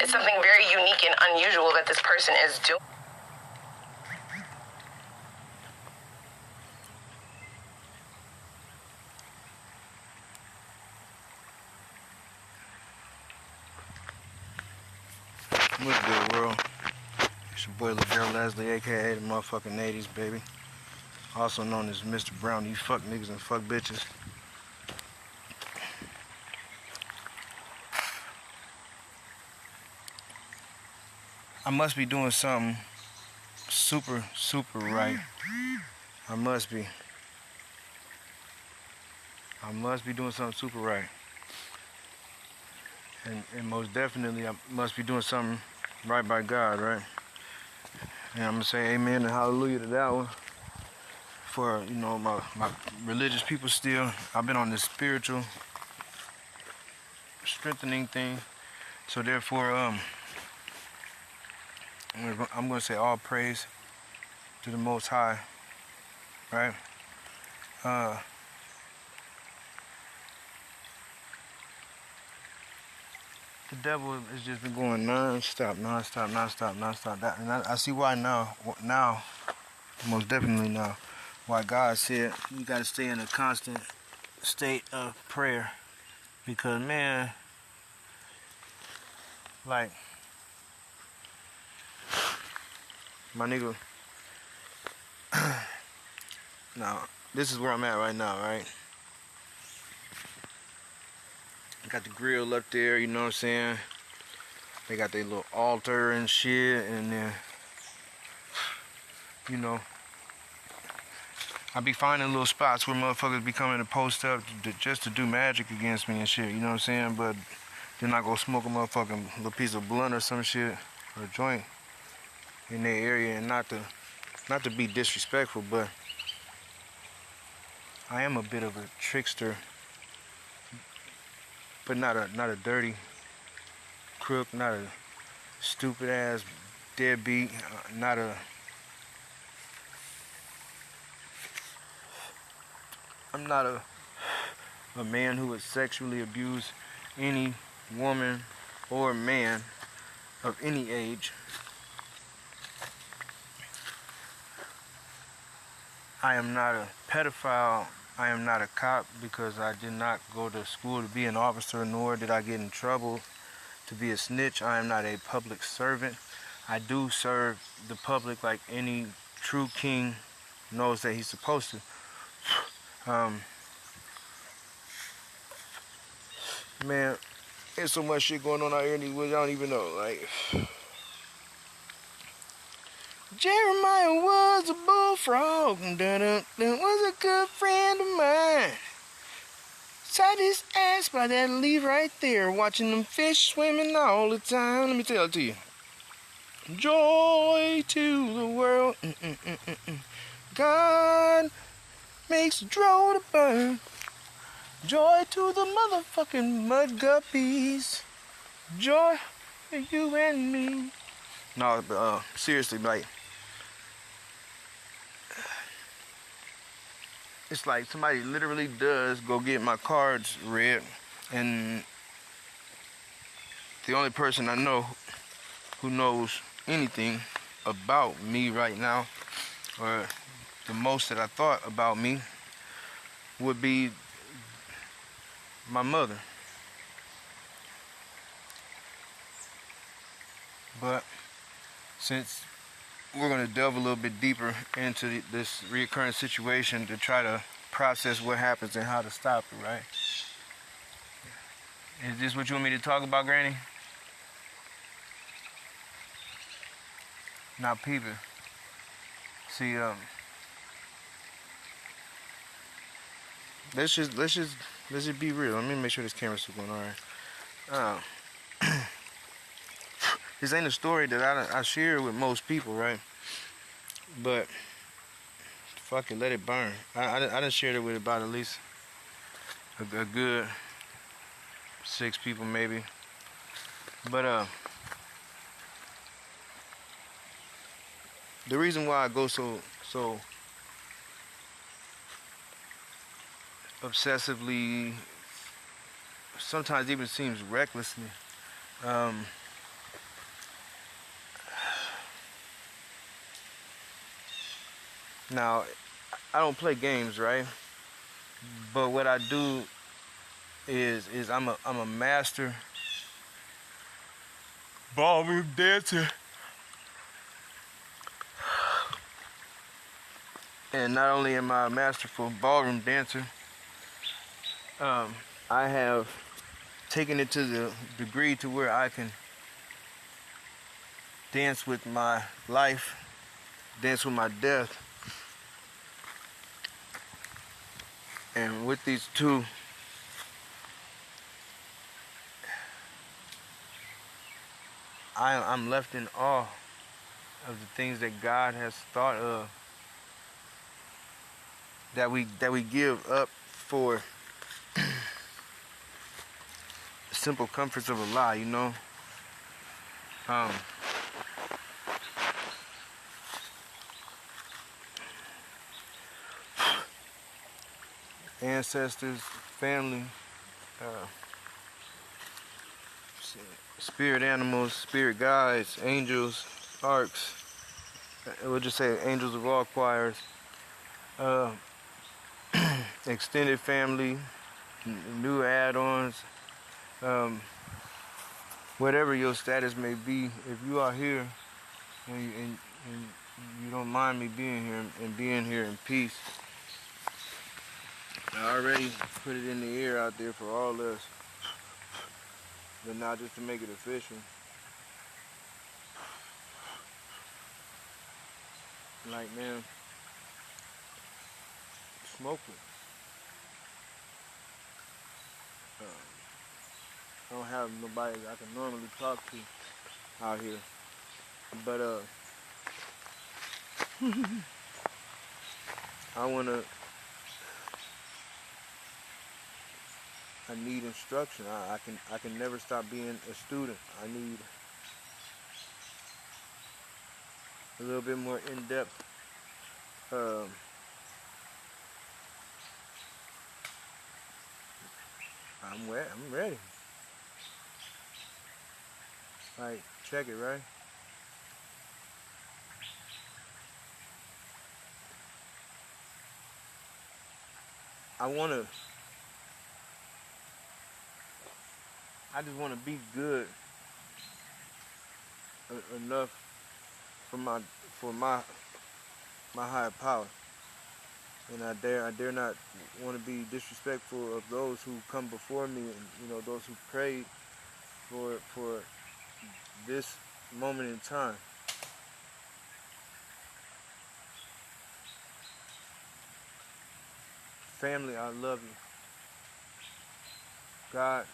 It's something very unique and unusual that this person is doing. What's good, world? It's your boy LaVelle Leslie, aka the motherfucking 80s, baby. Also known as Mr. Brown. You fuck niggas and fuck bitches. I must be doing something super right. I must be doing something super right. And most definitely I must be doing something right by God, right? And I'm gonna say amen and hallelujah to that one. For, you know, my religious people still. I've been on this spiritual strengthening thing. So therefore, I'm gonna say all praise to the Most High, right? The devil has just been going non-stop. That, and I see why now, most definitely now, why God said you got to stay in a constant state of prayer. Because, man, like, my nigga, now, this is where I'm at right now, right? Got the grill up there, you know what I'm saying? They got their little altar and shit, and then, you know, I be finding little spots where motherfuckers be coming to post up just to do magic against me and shit, you know what I'm saying? But then I go smoke a motherfucking little piece of blunt or some shit, or a joint in their area, and not to be disrespectful, but I am a bit of a trickster, but not a dirty crook, not a stupid ass deadbeat, not a. I'm not a man who would sexually abuse any woman or man of any age. I am not a pedophile. I am not a cop because I did not go to school to be an officer, nor did I get in trouble to be a snitch. I am not a public servant. I do serve the public like any true king knows that he's supposed to. Man, there's so much shit going on out here in these woods, I don't even know. Like, Jeremiah was a bullfrog, was a good friend of mine. Sat his ass by that leaf right there, watching them fish swimming all the time. Let me tell it to you. Joy to the world. God makes the drow to burn. Joy to the motherfucking mud guppies. Joy for you and me. No, but seriously, like, it's like somebody literally does go get my cards read, and the only person I know who knows anything about me right now, or the most that I thought about me, would be my mother. But since we're going to delve a little bit deeper into this recurring situation to try to process what happens and how to stop it, right? Is this what you want me to talk about, Granny? Now, people, see, let's just be real. Let me make sure this camera's still going all right. This ain't a story that I share with most people, right? But fuck it, let it burn. I done shared it with about at least a good 6 people maybe. But the reason why I go so obsessively, sometimes even seems recklessly, Now, I don't play games, right? But what I do is I'm a master ballroom dancer. And not only am I a masterful ballroom dancer, I have taken it to the degree to where I can dance with my life, dance with my death. And with these two, I'm left in awe of the things that God has thought of, that we give up for the simple comforts of a lie, you know. Ancestors, family, spirit animals, spirit guides, angels, arcs. We'll just say angels of all choirs. Extended family, new add-ons, whatever your status may be. If you are here and you don't mind me being here and being here in peace, I already put it in the air out there for all us, but now just to make it official. Like, man, smoke it. I don't have nobody I can normally talk to out here, but I need instruction. I can never stop being a student. I need a little bit more in-depth I'm ready. Like, check it, right? I just wanna be good enough for my higher power. And I dare not want to be disrespectful of those who come before me, and those who prayed for this moment in time. Family, I love you. God,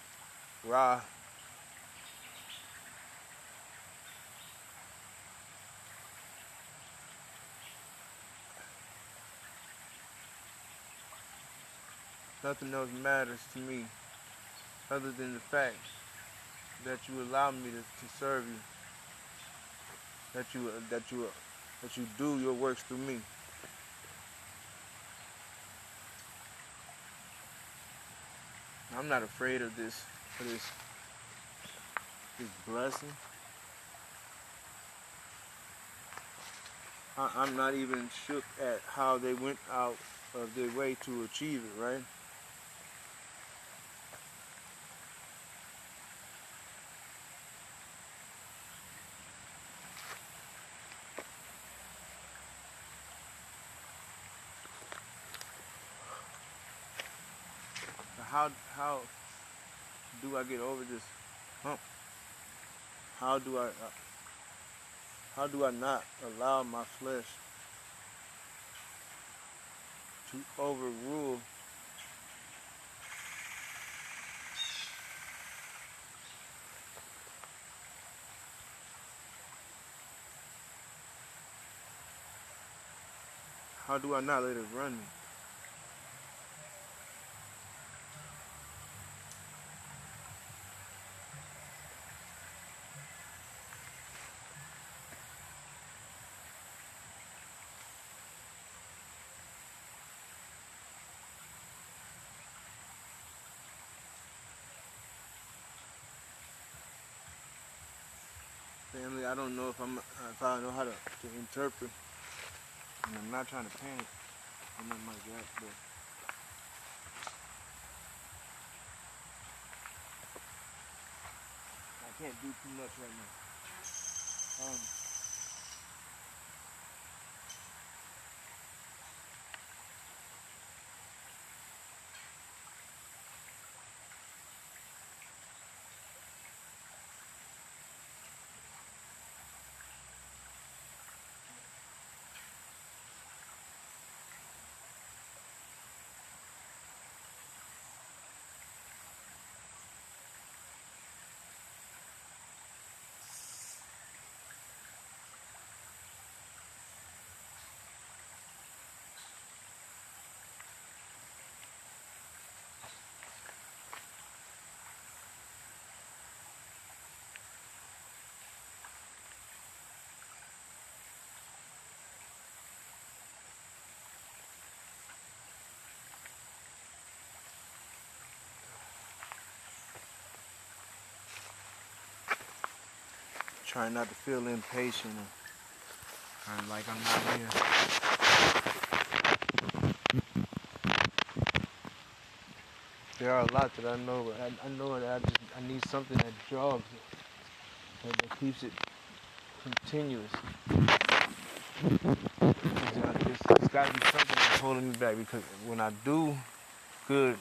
Ra, nothing else matters to me other than the fact that you allow me to serve you, that you do your works through me. I'm not afraid of this blessing. I'm not even shook at how they went out of their way to achieve it, right? How do I get over this hump? How do I not allow my flesh to overrule how do I not let it run me? Family, I don't know if I know how to interpret And I'm not trying to panic or nothing like that, but I can't do too much right now. Trying not to feel impatient and like I'm not here. There are a lot that I know, but I know that I need something that jogs it, that keeps it continuous. It's got to be something that's holding me back, because when I do good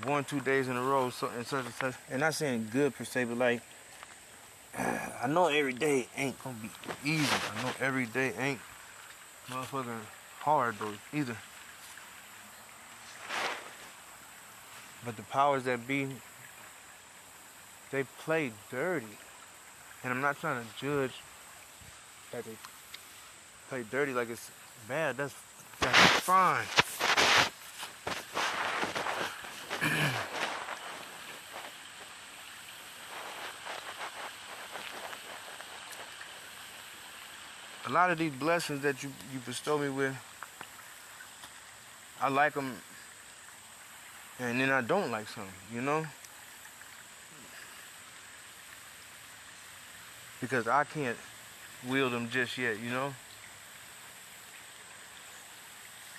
1-2 days in a row, so and such and such, and not saying good per se, but like I know every day ain't gonna be easy. I know every day ain't motherfucking hard though either. But the powers that be, they play dirty. And I'm not trying to judge that they play dirty like it's bad. That's fine. A lot of these blessings that you bestow me with, I like them, and then I don't like some, you know? Because I can't wield them just yet, you know?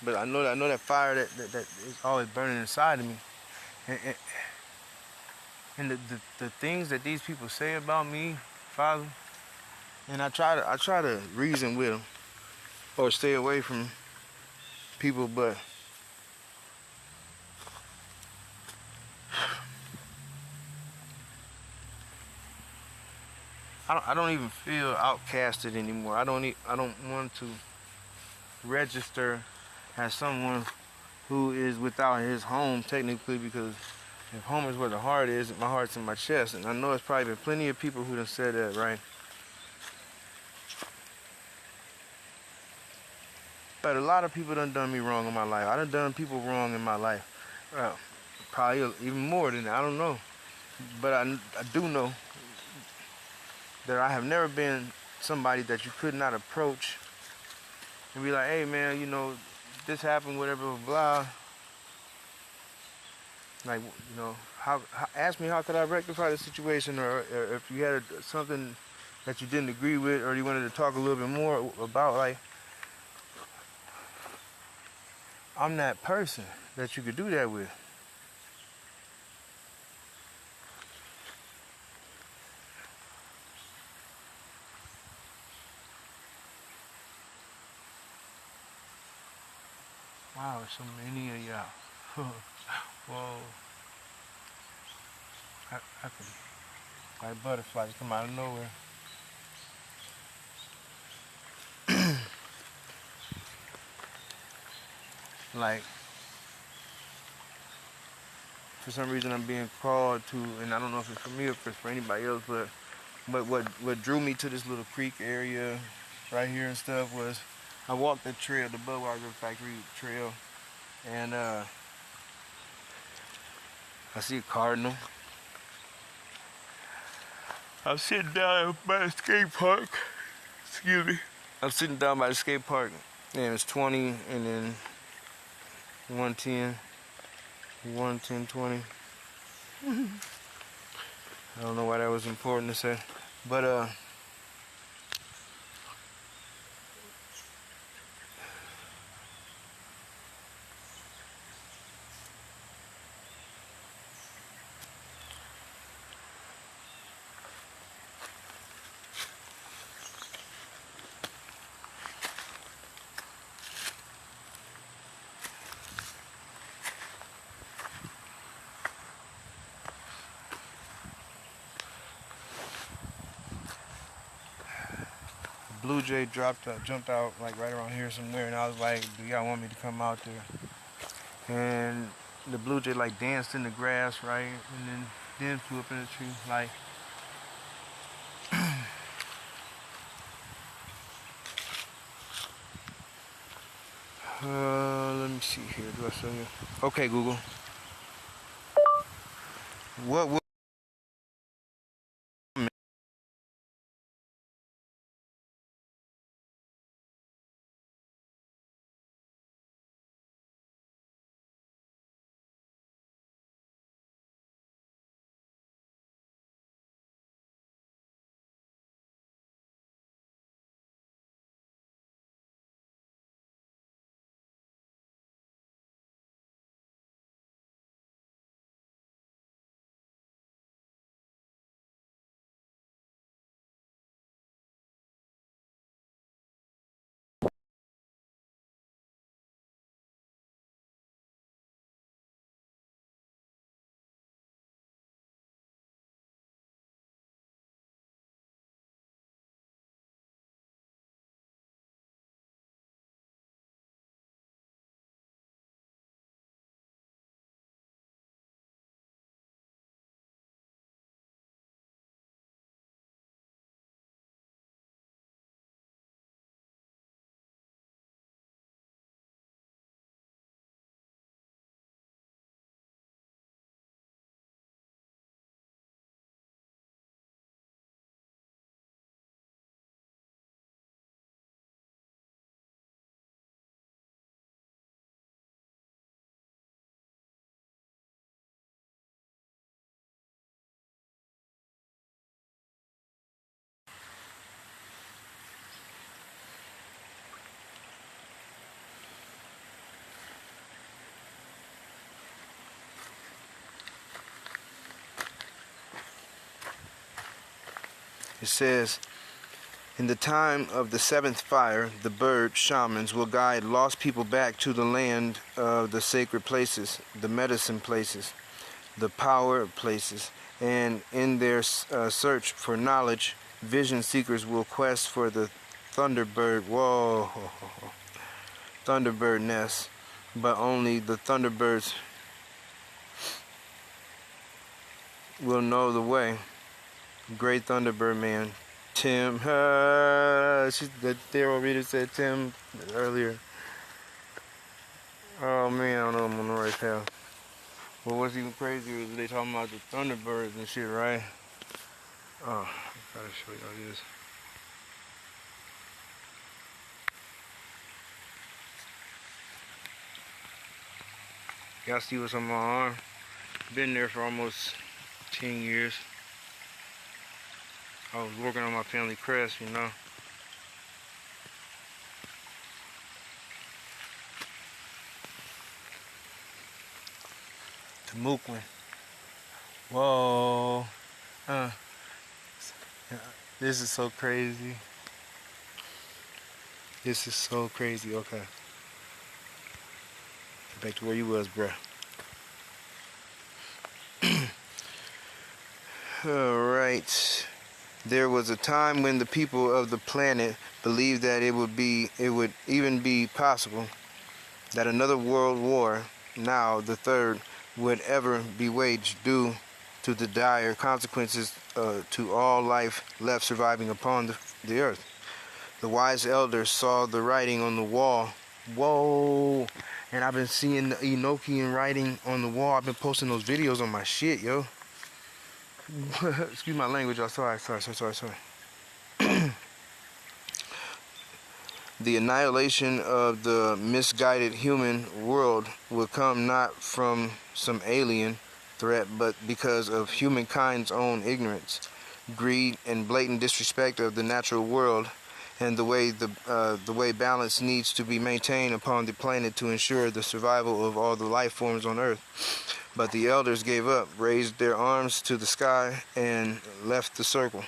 But I know that fire that is always burning inside of me. And the things that these people say about me, Father, and I try to reason with them or stay away from people, but I don't even feel outcasted anymore. I don't want to register as someone who is without his home technically, because if home is where the heart is, my heart's in my chest. And I know it's probably been plenty of people who done said that, right? But a lot of people done me wrong in my life. I done people wrong in my life. Probably even more than that, I don't know. But I do know that I have never been somebody that you could not approach and be like, hey man, you know, this happened, whatever, blah, blah. Like, you know, ask me how could I rectify the situation, or if you had something that you didn't agree with, or you wanted to talk a little bit more about, like, I'm that person that you could do that with. Wow, so many of y'all. Whoa. I could, like butterflies come out of nowhere. Like, for some reason I'm being called to, and I don't know if it's for me or if it's for anybody else, but what drew me to this little creek area right here and stuff was I walked the trail, the Budweiser Factory trail, and I see a cardinal. I'm sitting down by the skate park. Excuse me. I'm sitting down by the skate park, and it's 20, and then 110, 110, 20. I don't know why that was important to say, but blue jay jumped out like right around here somewhere, and I was like, do y'all want me to come out there? And the blue jay like danced in the grass, right, and then flew up in the tree. Like, let me see here. Do I show you? Okay, Google. What would it says, in the time of the seventh fire, the bird shamans will guide lost people back to the land of the sacred places, the medicine places, the power places, and in their search for knowledge, vision seekers will quest for the thunderbird, thunderbird nest, but only the thunderbirds will know the way. Great Thunderbird man, Tim. The Daryl Reader said Tim earlier. Oh man, I don't know I'm on the right path. But what's even crazier is they talking about the Thunderbirds and shit, right? Oh, I gotta show y'all this. Y'all see what's on my arm? Been there for almost 10 years. I was working on my family crest, you know. The Mooklin. Whoa. This is so crazy. This is so crazy. Okay. Get back to where you was, bruh. Alright. There was a time when the people of the planet believed that it would even be possible that another world war, now the third, would ever be waged due to the dire consequences to all life left surviving upon the earth. The wise elders saw the writing on the wall. Whoa! And I've been seeing the Enochian writing on the wall. I've been posting those videos on my shit, yo. Excuse my language, y'all. Sorry. The annihilation of the misguided human world will come not from some alien threat, but because of humankind's own ignorance, greed, and blatant disrespect of the natural world, and the way balance needs to be maintained upon the planet to ensure the survival of all the life forms on Earth. But the elders gave up, raised their arms to the sky, and left the circle.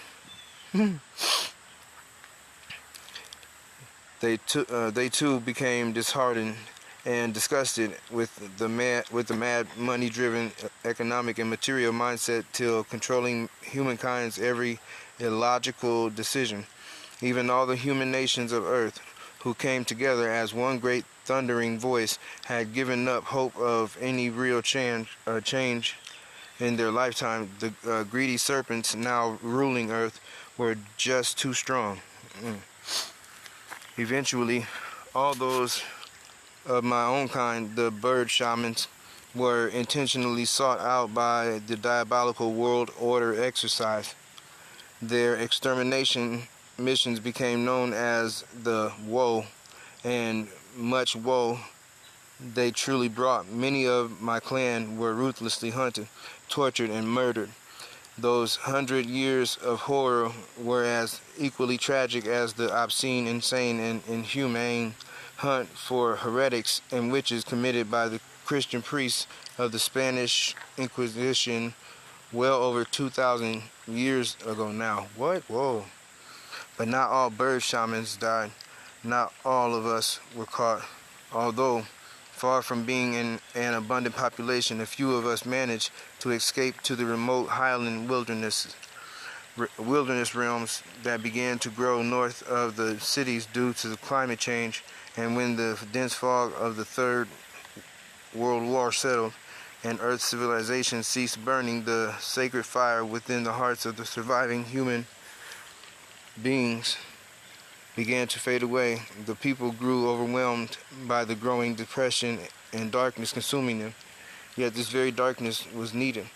They too became disheartened and disgusted with the mad money-driven economic and material mindset till controlling humankind's every illogical decision. even all the human nations of earth, who came together as one great thundering voice, had given up hope of any real change in their lifetime. The greedy serpents now ruling earth were just too strong. Eventually, all those of my own kind, the bird shamans, were intentionally sought out by the diabolical world order exercise. Their extermination missions became known as the woe, and much woe they truly brought. Many of my clan were ruthlessly hunted, tortured, and murdered. Those 100 years of horror were as equally tragic as the obscene, insane, and inhumane hunt for heretics and witches committed by the Christian priests of the Spanish Inquisition well over 2,000 years ago now. What? Whoa. But not all bird shamans died. Not all of us were caught. Although far from being in an abundant population, a few of us managed to escape to the remote highland wilderness realms that began to grow north of the cities due to the climate change, and when the dense fog of the Third World War settled and Earth's civilization ceased burning, the sacred fire within the hearts of the surviving human beings began to fade away. The people grew overwhelmed by the growing depression and darkness consuming them. Yet this very darkness was needed.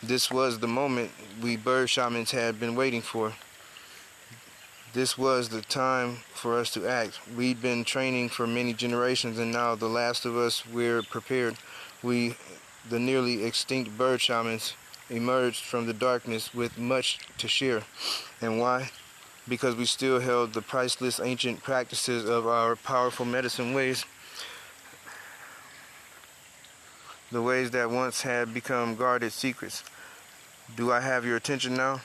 This was the moment we bird shamans had been waiting for. This was the time for us to act. We'd been training for many generations, and now the last of us were prepared. We, the nearly extinct bird shamans, emerged from the darkness with much to share. And why? Because we still held the priceless ancient practices of our powerful medicine ways, the ways that once had become guarded secrets. Do I have your attention now?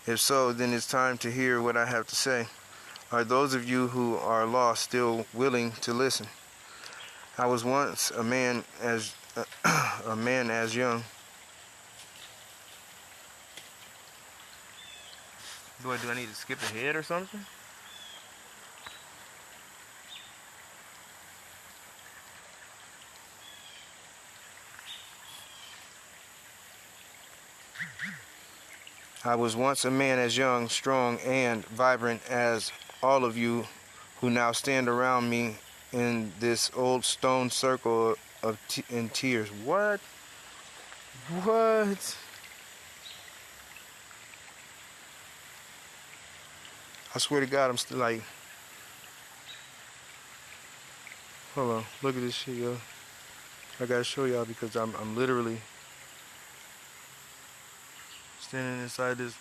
If so, then it's time to hear what I have to say. Are those of you who are lost still willing to listen? I was once a man as young. Do I need to skip ahead or something? I was once a man as young, strong, and vibrant as all of you who now stand around me in this old stone circle in tears. What? What? I swear to God, I'm still like, hold on, look at this shit, yo. I gotta show y'all because I'm literally standing inside this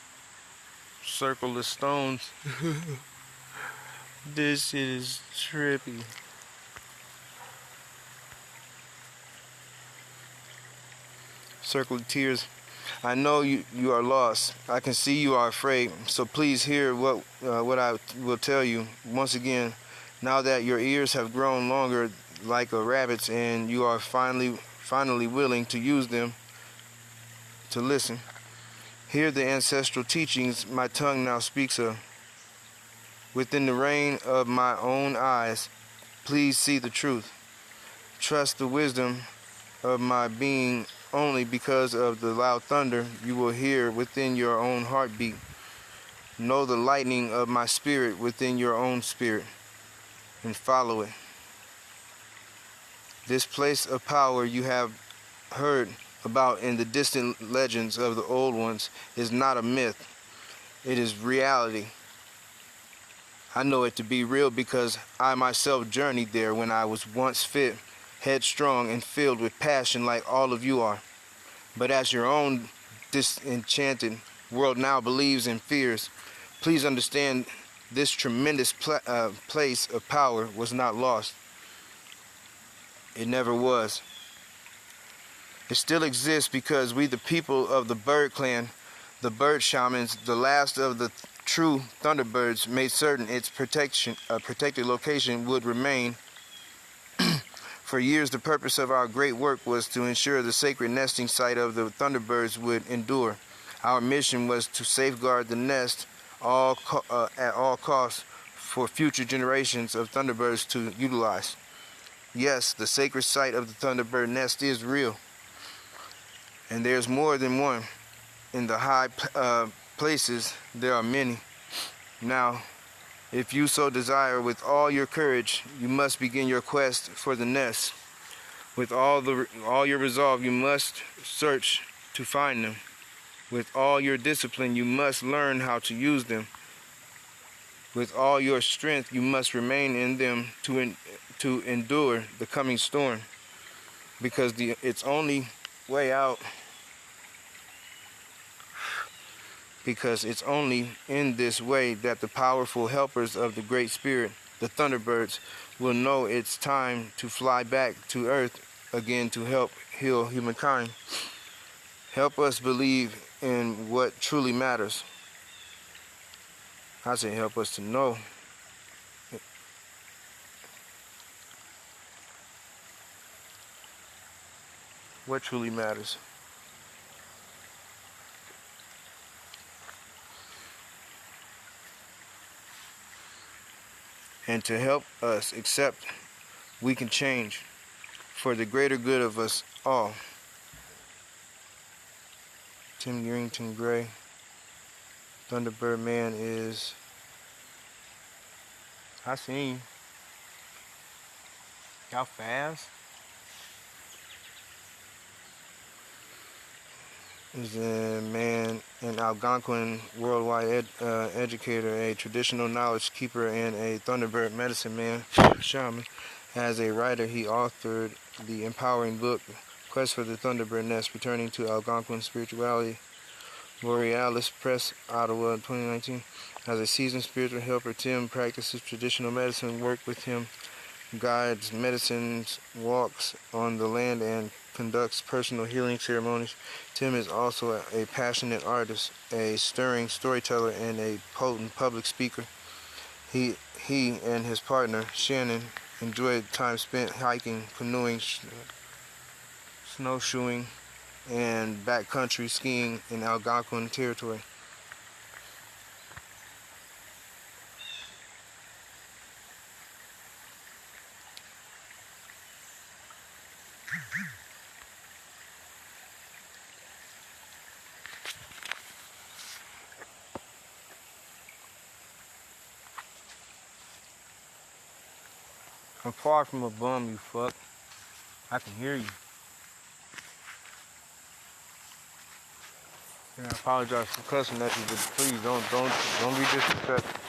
circle of stones. This shit is trippy. Circle of tears. I know you are lost. I can see you are afraid. So please hear what I will tell you. Once again, now that your ears have grown longer like a rabbit's and you are finally willing to use them to listen, hear the ancestral teachings my tongue now speaks of. Within the rain of my own eyes, please see the truth. Trust the wisdom of my being only because of the loud thunder you will hear within your own heartbeat. Know the lightning of my spirit within your own spirit, and follow it. This place of power you have heard about in the distant legends of the old ones is not a myth. It is reality. I know it to be real because I myself journeyed there when I was once fit, headstrong, and filled with passion like all of you are. But as your own disenchanted world now believes and fears, please understand this tremendous place of power was not lost. It never was. It still exists because we, the people of the bird clan, the bird shamans, the last of the true thunderbirds, made certain its protected location would remain. For years, the purpose of our great work was to ensure the sacred nesting site of the thunderbirds would endure. Our mission was to safeguard the nest at all costs, for future generations of thunderbirds to utilize. Yes, the sacred site of the thunderbird nest is real, and there's more than one. In the high places, there are many. Now, if you so desire with all your courage, you must begin your quest for the nest. With all your resolve, you must search to find them. With all your discipline, you must learn how to use them. With all your strength, you must remain in them to endure the coming storm. Because it's only way out. Because it's only in this way that the powerful helpers of the Great Spirit, the Thunderbirds, will know it's time to fly back to Earth again to help heal humankind. Help us believe in what truly matters. I say help us to know. What truly matters. And to help us accept we can change for the greater good of us all. Tim Yerington Gray, Thunderbird Man is... I seen you. Y'all fast? Is a man, an Algonquin worldwide educator, a traditional knowledge keeper, and a Thunderbird medicine man, shaman. As a writer, he authored the empowering book, Quest for the Thunderbird Nest, Returning to Algonquin Spirituality, Borealis Press, Ottawa, 2019. As a seasoned spiritual helper, Tim practices traditional medicine, work with him, guides medicines, walks on the land, and conducts personal healing ceremonies. Tim is also a passionate artist, a stirring storyteller, and a potent public speaker. He and his partner, Shannon, enjoyed time spent hiking, canoeing, snowshoeing, and backcountry skiing in Algonquin territory. I'm far from a bum, you fuck. I can hear you. And I apologize for cussing at you, but please don't be disrespectful.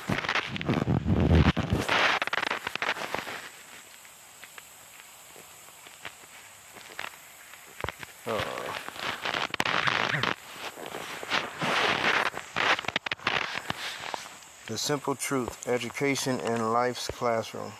The Simple Truth, Education in Life's Classroom.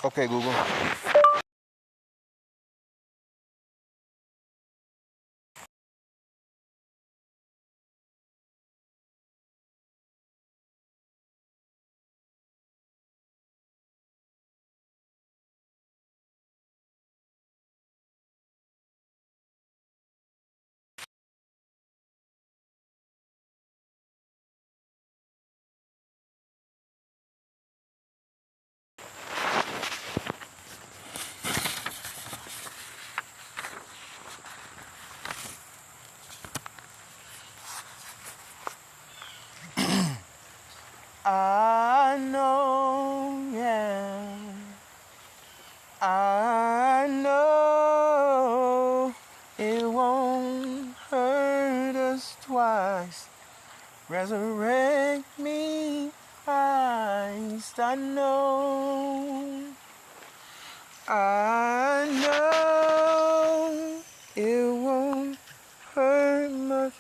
Okay, Google. I know, yeah. I know it won't hurt us twice. Resurrect me, Christ. I know it won't hurt much.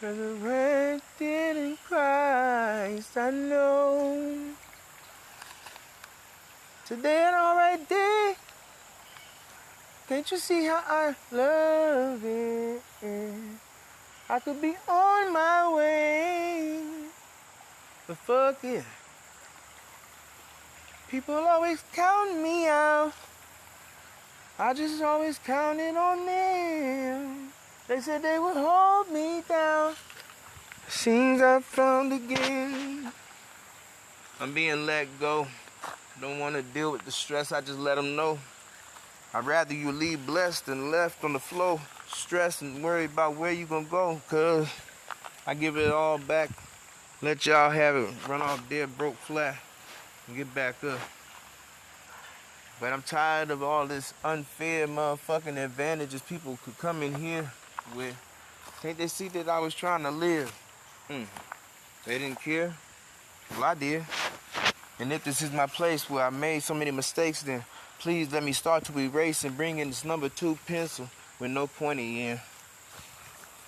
Resurrected in Christ, I know. Today an alright day. Can't you see how I love it? I could be on my way, but fuck it. People always count me out. I just always counted on them. They said they would hold me down. Seems I found again. I'm being let go. Don't want to deal with the stress, I just let them know. I'd rather you leave blessed than left on the floor, stressed and worried about where you gonna go, cause I give it all back. Let y'all have it, run off dead, broke, flat, and get back up. But I'm tired of all this unfair motherfucking advantages people could come in here with. Can't they see that I was trying to live? They didn't care? Well, I did. And if this is my place where I made so many mistakes, then please let me start to erase and bring in this number 2 pencil with no pointy end.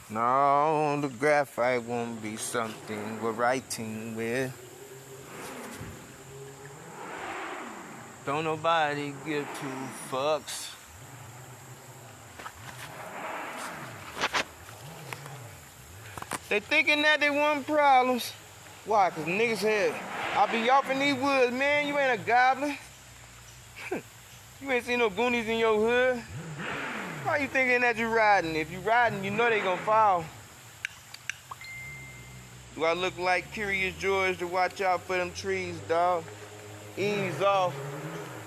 No, the graphite won't be something we're writing with. Don't nobody give 2 fucks. They thinking that they want problems. Why? Cause niggas said, I'll be off in these woods, man. You ain't a goblin. You ain't seen no Goonies in your hood. Why you thinking that you riding? If you riding, you know they gonna fall. Do I look like Curious George to watch out for them trees, dog? Ease off.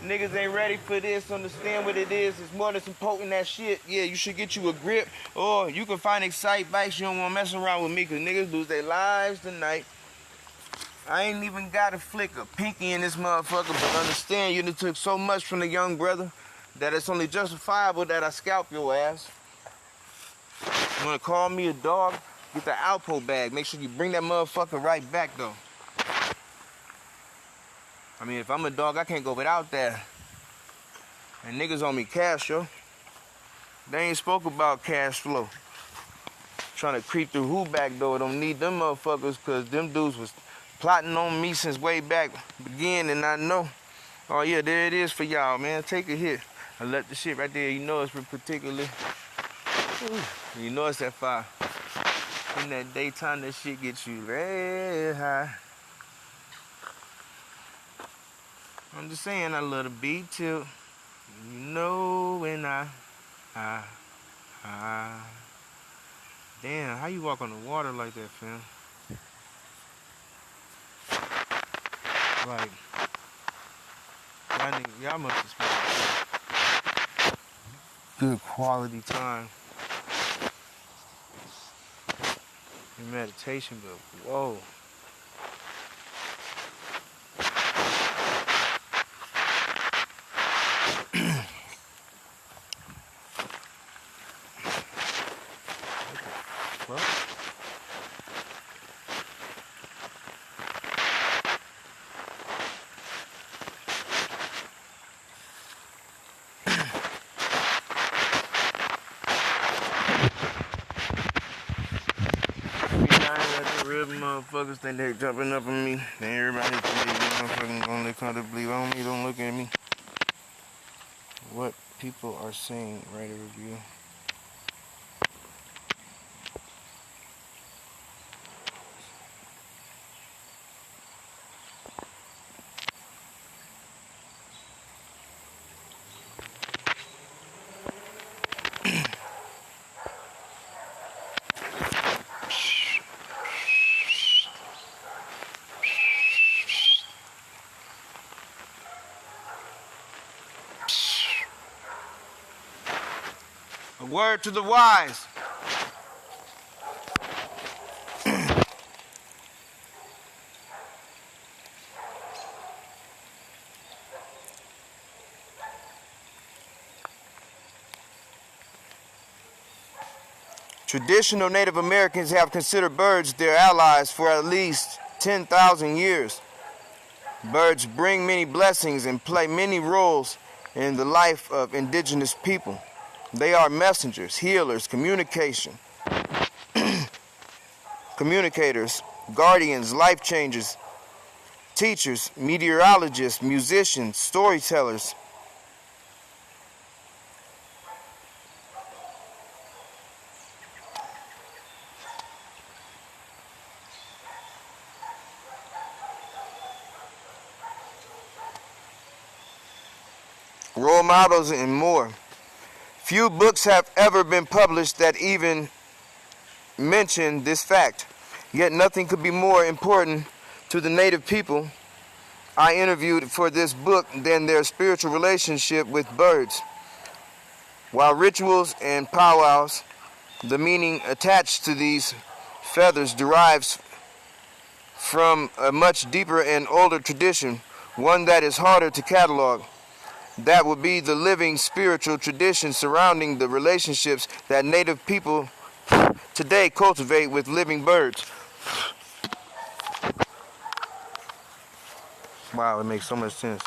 Niggas ain't ready for this. Understand what it is. It's more than some potent that shit. Yeah, you should get you a grip. Or you can find Excite bikes. You don't want to mess around with me because niggas lose their lives tonight. I ain't even got a flick of pinky in this motherfucker, but understand you done took so much from the young brother that it's only justifiable that I scalp your ass. You wanna call me a dog? Get the Alpo bag. Make sure you bring that motherfucker right back, though. I mean, if I'm a dog, I can't go without that. And niggas on me cash, yo. They ain't spoke about cash flow. Trying to creep through who back door. Don't need them motherfuckers, cause them dudes was plotting on me since way back begin, and I know. Oh yeah, there it is for y'all, man. Take a hit. I left the shit right there. You know it's particularly. You know it's that fire. In that daytime, that shit gets you red high. I'm just saying, I love the beat tilt. You know when Damn, how you walk on the water like that, fam? Like, y'all must have spent good quality time in meditation, but whoa. Motherfuckers think they're jumping up on me. Then everybody think they motherfucking gonna come to believe on me. Don't look at me. What people are saying, write a review. A word to the wise. Traditional Native Americans have considered birds their allies for at least 10,000 years. Birds bring many blessings and play many roles in the life of indigenous people. They are messengers, healers, communication, communicators, guardians, life changers, teachers, meteorologists, musicians, storytellers. role models, and more. Few books have ever been published that even mention this fact. Yet nothing could be more important to the native people I interviewed for this book than their spiritual relationship with birds. While rituals and powwows, the meaning attached to these feathers derives from a much deeper and older tradition, one that is harder to catalog. That would be the living spiritual tradition surrounding the relationships that native people today cultivate with living birds. Wow, it makes so much sense.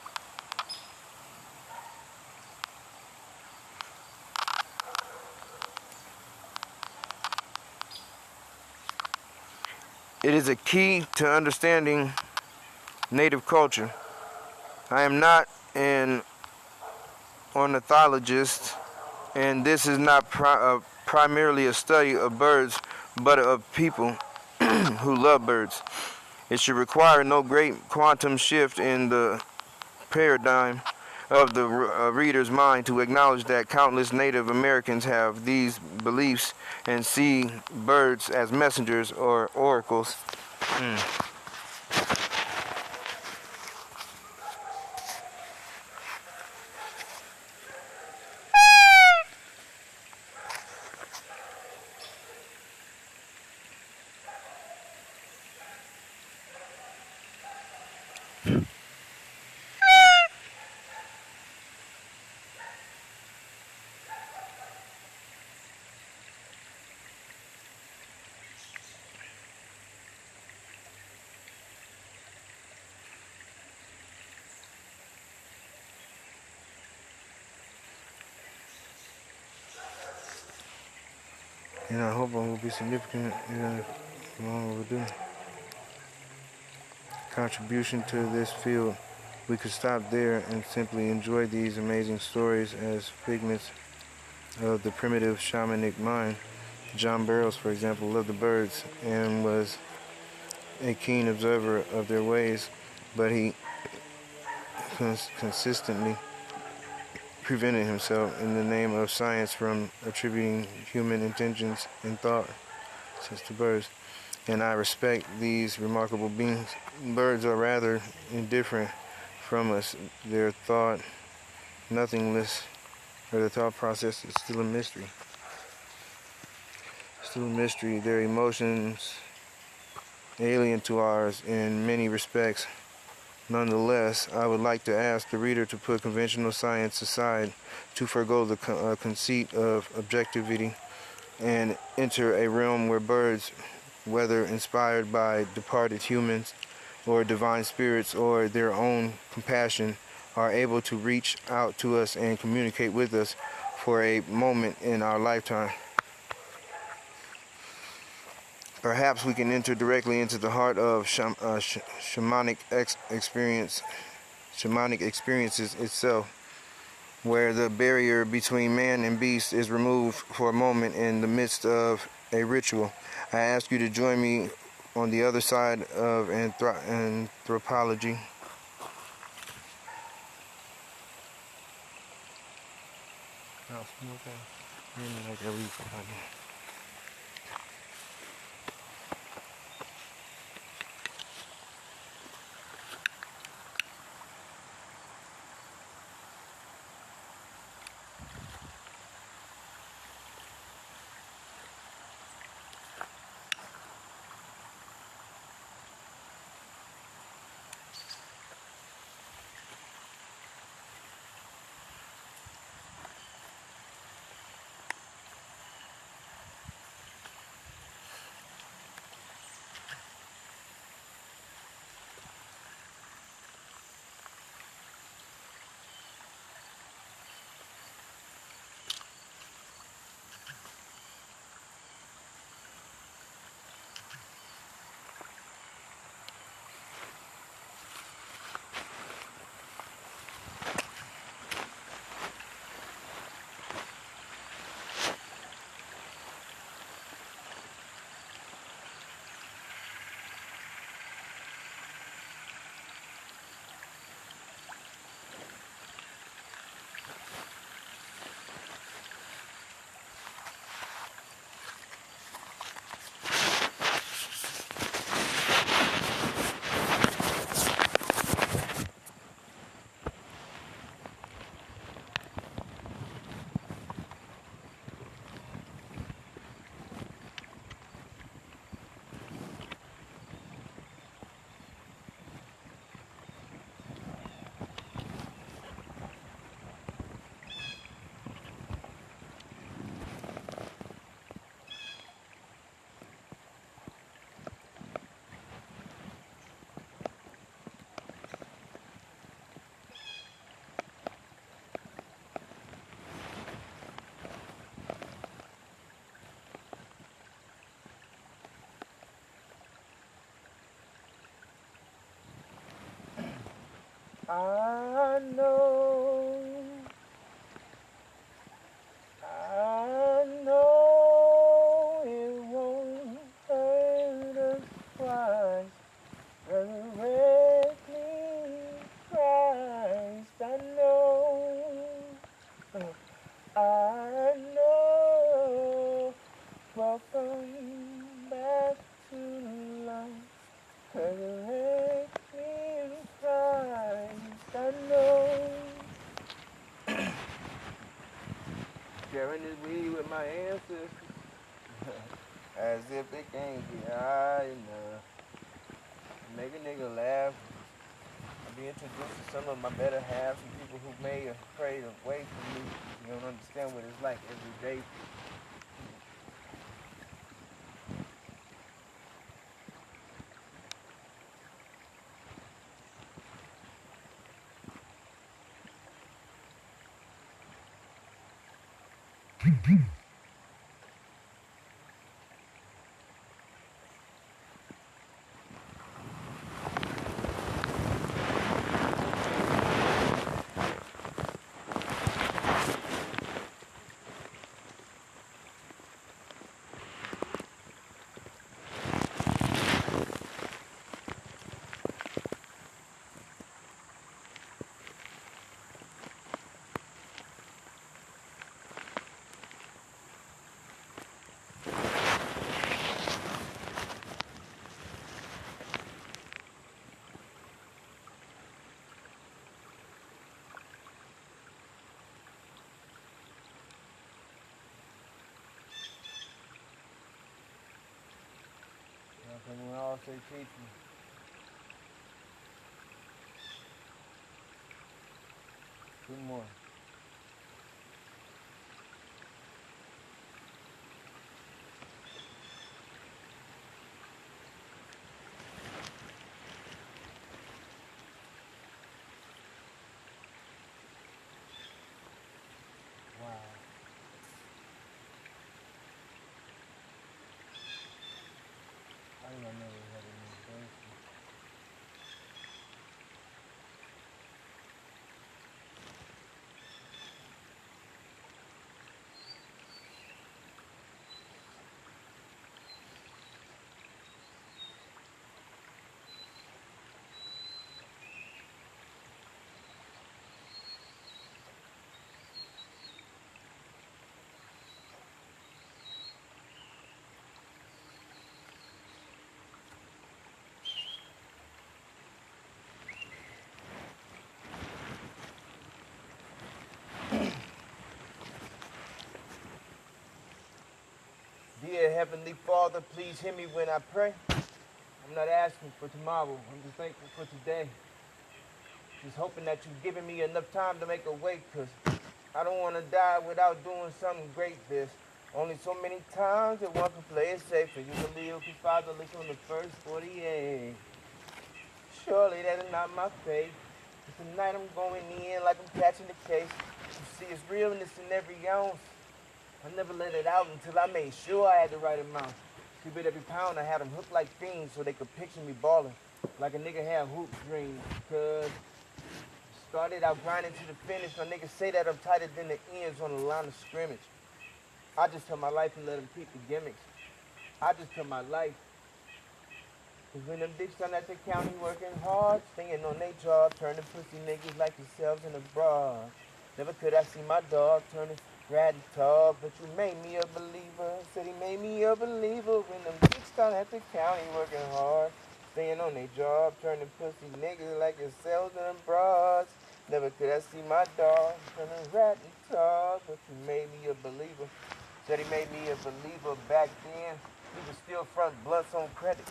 It is a key to understanding native culture. I am not an ornithologist, and this is not primarily a study of birds, but of people who love birds. It should require no great quantum shift in the paradigm of the reader's mind to acknowledge that countless Native Americans have these beliefs and see birds as messengers or oracles. And I hope it will be significant, long overdue contribution to this field. We could stop there and simply enjoy these amazing stories as figments of the primitive shamanic mind. John Burroughs, for example, loved the birds and was a keen observer of their ways, but he consistently prevented himself in the name of science from attributing human intentions and thought to birds. And I respect these remarkable beings. Birds are rather indifferent from us. Their thought, nothingness, or the thought process is still a mystery. Still a mystery. Their emotions, alien to ours in many respects. Nonetheless, I would like to ask the reader to put conventional science aside, to forego the conceit of objectivity, and enter a realm where birds, whether inspired by departed humans or divine spirits or their own compassion, are able to reach out to us and communicate with us for a moment in our lifetime. Perhaps we can enter directly into the heart of shamanic experiences itself, where the barrier between man and beast is removed for a moment in the midst of a ritual. I ask you to join me on the other side of anthropology. I know it won't hurt us twice. Resurrect me, Christ. I know. Welcome back to life. Resurrect me, Christ. I know. Sharing this weed with my ancestors, as if they can't get high enough. Make a nigga laugh. I'll be introduced to some of my better halves, some people who may have prayed away from me. You don't understand what it's like every day. When we all say teach me. Two more. Wow. I think I never had a new basement. Dear Heavenly Father, please hear me when I pray. I'm not asking for tomorrow. I'm just thankful for today. Just hoping that you've given me enough time to make a way, because I don't want to die without doing something great. There's only so many times that one can play it safe, and you believe his fatherless on the first 48. Surely that is not my fate. But tonight I'm going in like I'm catching the case. You see, it's realness in every ounce. I never let it out until I made sure I had the right amount. See, but every pound I had them hooked like fiends so they could picture me balling like a nigga had hoop dreams. Cause started out grinding to the finish. My niggas say that I'm tighter than the ends on the line of scrimmage. I just tell my life and let them keep the gimmicks. I just tell my life. Cause when them dicks done at the county working hard, staying on they job, turning pussy niggas like yourselves in the bra. Never could I see my dog turning rat and tall, but you made me a believer. Said he made me a believer when them dicks done at the county working hard, staying on they job, turning pussy niggas like yourselves in the bras. Never could I see my dog turning rat and tall, but you made me a believer. Said he made me a believer back then. He was still front blunts on credit.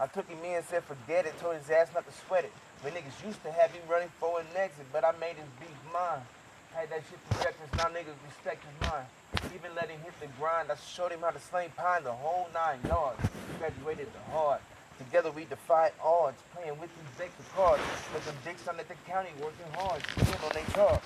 I took him in and said forget it, told his ass not to sweat it. When niggas used to have me running for an exit, but I made his beef mine. Had that shit for breakfast, now niggas respect his mind. Even let him hit the grind, I showed him how to sling pine the whole 9 yards. Graduated the hard. Together we defied odds, playing with these decks of cards. Let them dicks down at the county working hard, sitting on they job.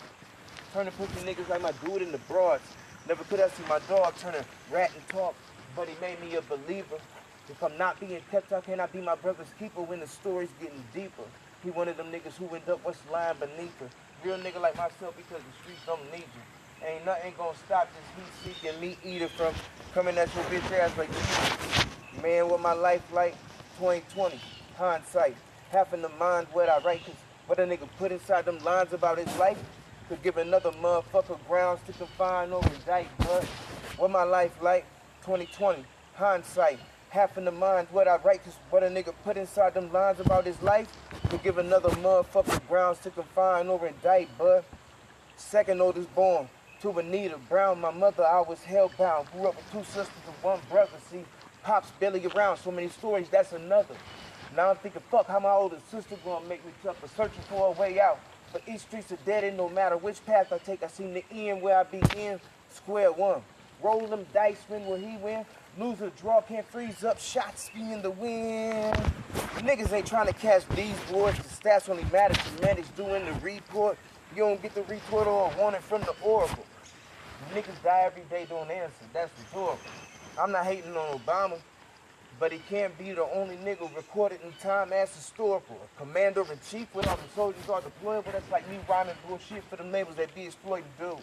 Turning pussy niggas like my dude in the broads. Never could I see my dog turning rat and talk, but he made me a believer. If I'm not being kept, how can I be my brother's keeper when the story's getting deeper? He one of them niggas who end up what's lying beneath her. Real nigga like myself because the streets don't need you. Ain't nothing gonna stop this heat-seeking meat eater from coming at your bitch ass like you. Man, what my life like? 2020, hindsight. Half in the mind what I write, cause what a nigga put inside them lines about his life could give another motherfucker grounds to confine or indict, bud. What my life like? 2020, hindsight. Half in the mind what I write, cause what a nigga put inside them lines about his life could give another motherfucker grounds to confine or indict, bud. Second oldest born to Anita Brown, my mother, I was hellbound. Grew up with two sisters and one brother. See, pops barely around, so many stories, that's another. Now I'm thinking, fuck, how my older sister gonna make me tougher, searching for a way out. But each street's a dead end, no matter which path I take, I seem to end where I begin, square one. Roll them dice, win will he win? Lose or draw, can't freeze up, shots be in the wind. Niggas ain't trying to catch these boys, the stats only matter to manage doing the report. You don't get the report or a warning from the oracle. Niggas die every day doing answers, that's rhetorical. I'm not hating on Obama, but he can't be the only nigga recorded in time as historical. A commander-in-chief with all the soldiers are deployed, but that's like me rhyming bullshit for them neighbors that be exploiting dudes.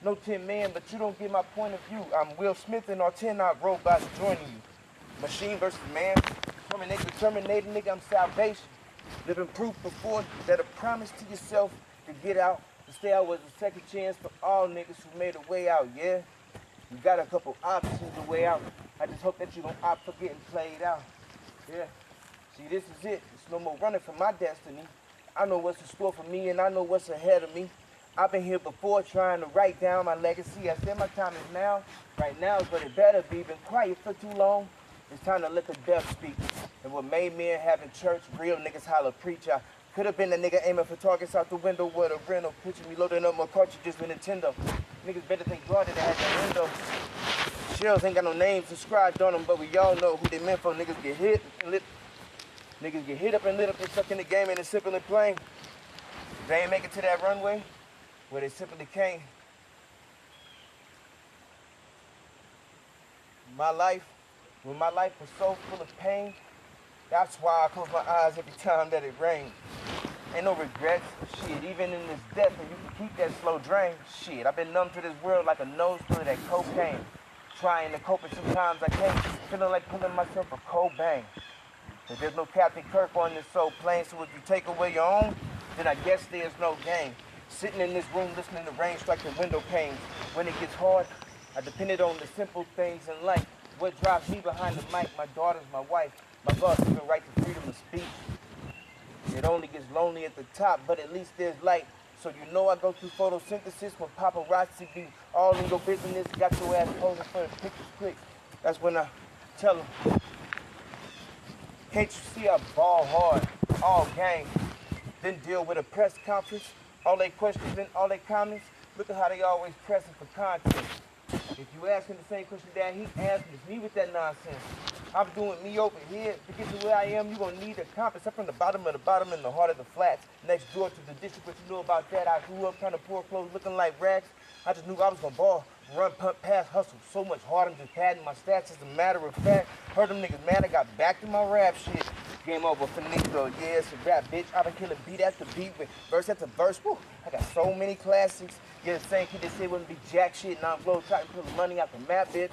No Tin Man, but you don't get my point of view. I'm Will Smith and our 10-odd robots joining you. Machine versus man. Terminating nigga, I'm salvation. Living proof before that a promise to yourself to get out. To stay out was a second chance for all niggas who made a way out, yeah? You got a couple options to way out. I just hope that you don't opt for getting played out. Yeah. See, this is it. There's no more running from my destiny. I know what's in store for me and I know what's ahead of me. I've been here before trying to write down my legacy. I said my time is now. Right now is what it better be. Been quiet for too long. It's time to let the deaf speak. And what made men having church, real niggas holler preach. I could have been the nigga aiming for targets out the window with a rental. Picture me loading up my cartridges with Nintendo. Niggas better think God that I had that window. Shells ain't got no names inscribed on them, but we all know who they meant for. Niggas get hit and lit. Niggas get hit up and lit up and stuck in the game and it's simply plain. They ain't make it to that runway where they simply came. When my life was so full of pain, that's why I close my eyes every time that it rains. Ain't no regrets, shit, even in this death, and you can keep that slow drain. Shit, I've been numb to this world like a nose full of that cocaine. Trying to cope, and sometimes I can't, feeling like pulling myself a cold bang. But there's no Captain Kirk on this soul plane, so if you take away your own, then I guess there's no game. Sitting in this room listening to rain strike the window panes. When it gets hard, I depended on the simple things in life. What drives me behind the mic? My daughter's my wife. My God given right to freedom of speech. It only gets lonely at the top, but at least there's light. So you know I go through photosynthesis when paparazzi be all in your business. Got your ass posing for the pictures quick. That's when I tell them, can't you see I ball hard, all game, then deal with a press conference? All they questions and all they comments, look at how they always pressing for content. If you ask him the same question that he asked me with that nonsense. I'm doing me over here. To get to where I am, you gonna need a compass. I'm from the bottom in the heart of the flats. Next door to the district, what you know about that? I grew up trying to pour clothes looking like rags. I just knew I was gonna ball, run, pump, pass, hustle so much hard. I'm just padding my stats as a matter of fact. Heard them niggas mad, I got back to my rap shit. Game over, finito, yeah, it's a rap, bitch. I been killing beat after beat with verse after verse. Woo. I got so many classics. Yeah, the same kid that said wouldn't be jack shit. Now I'm flow trying to pull the money out the map, bitch.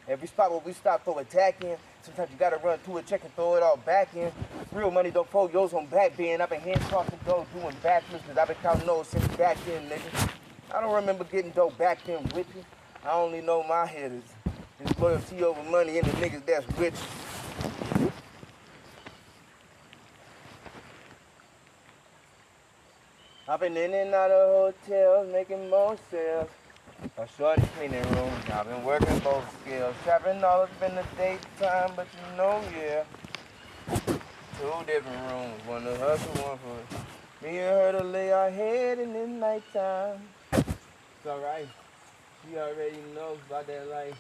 Every spot where we stop for attack in. Sometimes you gotta run to it, check and throw it all back in. Real money don't fold yours on back bend. I've been hand crossing dough, doing backflips, cause I've been counting those since back then, nigga. I don't remember getting dough back then with you. I only know my head is loyalty over money and the niggas that's with you. I've been in and out of hotels, making more sales. A shorty cleaning room, I've been working both skills. Trapping all up in the daytime, but you know, yeah. 2 different rooms, one to hustle, one for me and her to lay our head in the nighttime. It's alright, she already knows about that life.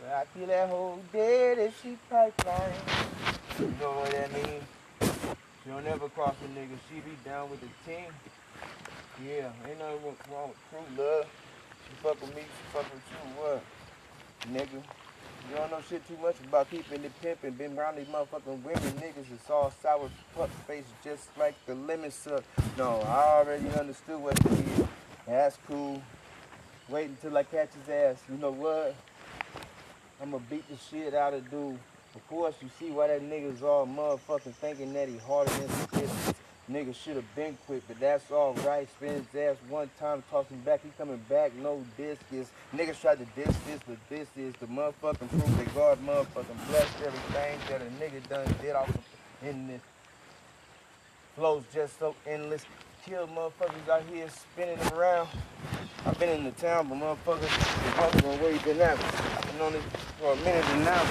But I feel that whole dead as she pipeline. You know what that means? She don't ever cross a nigga, she be down with the team. Yeah, ain't nothing wrong with true love. She fuck with me, she fuck with you, what? Nigga. You don't know shit too much about keeping it pimpin'. Been around these motherfucking women, niggas. It's all sour fuck face just like the lemon suck. No, I already understood what it is. That's cool. Wait until I catch his ass. You know what? I'ma beat the shit out of dude. Of course, you see why that nigga's all motherfucking thinking that he harder than some bitches. Nigga should have been quick, but that's alright. Spin his ass one time, toss him back. He coming back, no discus. Niggas tried to diss this, but this is the motherfucking proof that God motherfucking blessed everything that a nigga done did off of in this. Flows just so endless. Kill motherfuckers out here spinning them around. I've been in the town, but motherfuckers been where you been at. I've been on this for a minute and now.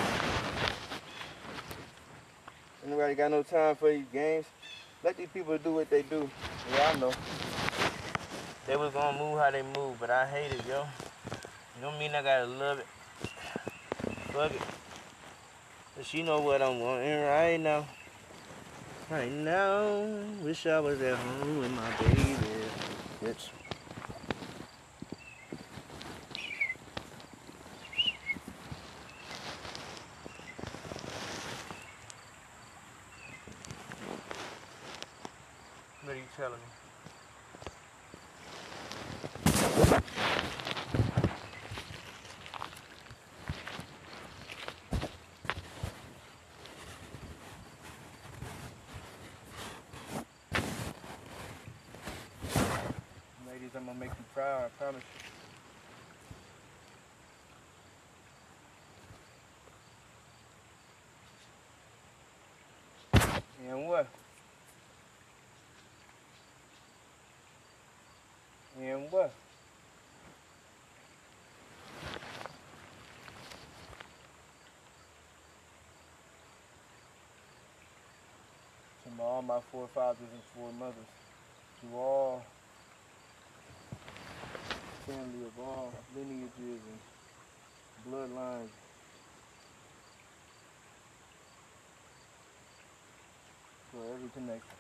Anybody got no time for these games? Let these people do what they do. Yeah, I know. They was gonna move how they move, but I hate it, yo. You don't mean I gotta love it. Fuck it. But she know what I'm wanting right now. Right now, wish I was at home with my baby. Bitch. What are you telling me? Ladies, I'm gonna make you proud, I promise you. And what? And what? To all my forefathers and foremothers, to all family of all lineages and bloodlines, for every connection.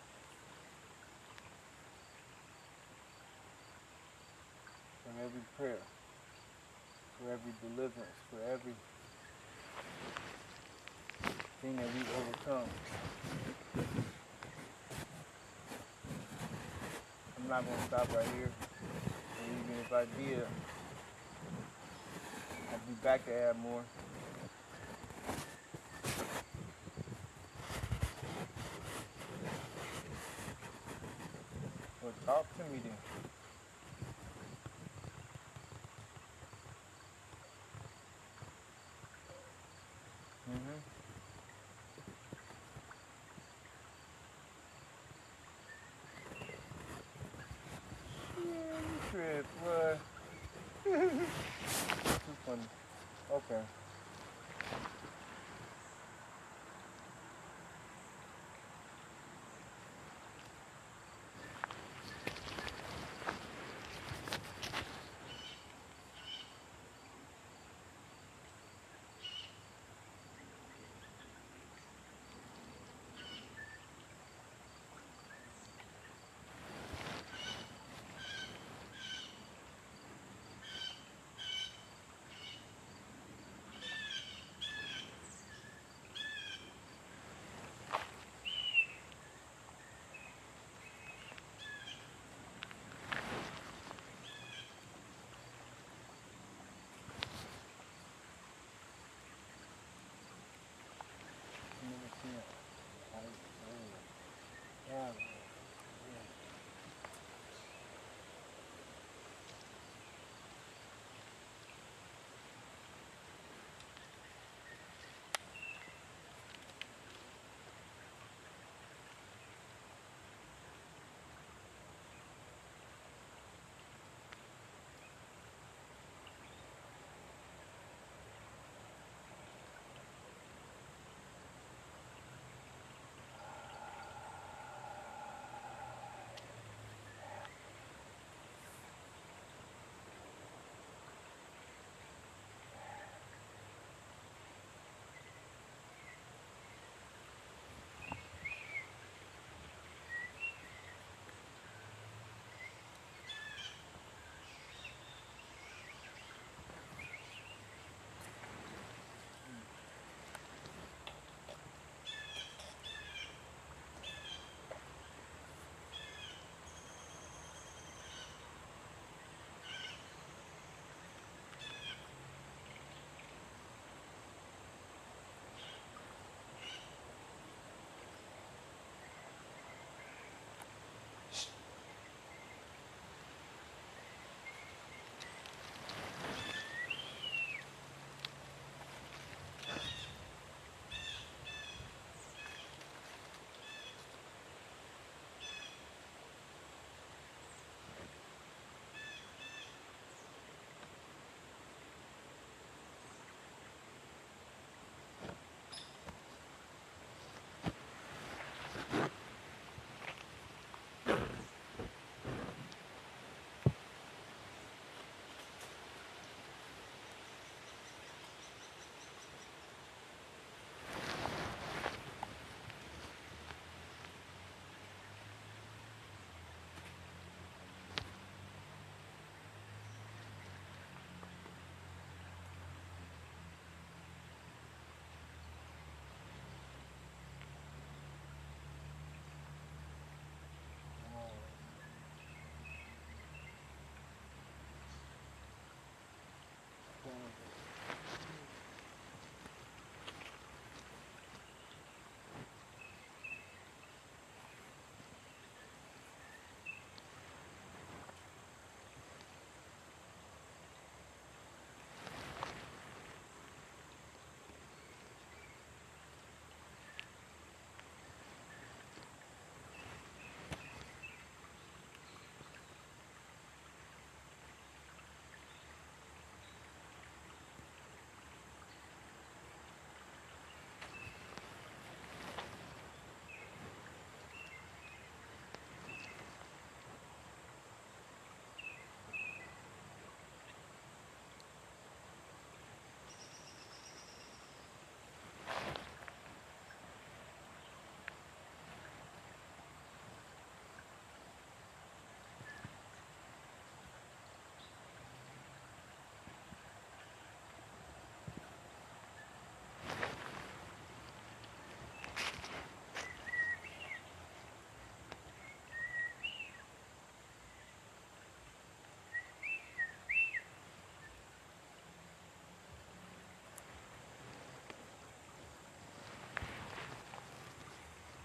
For every prayer, for every deliverance, for every thing that we've overcome. I'm not gonna stop right here. And even if I did, I'd be back to add more. Well, talk to me then. Trip, what? Too funny. Okay.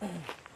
Hey.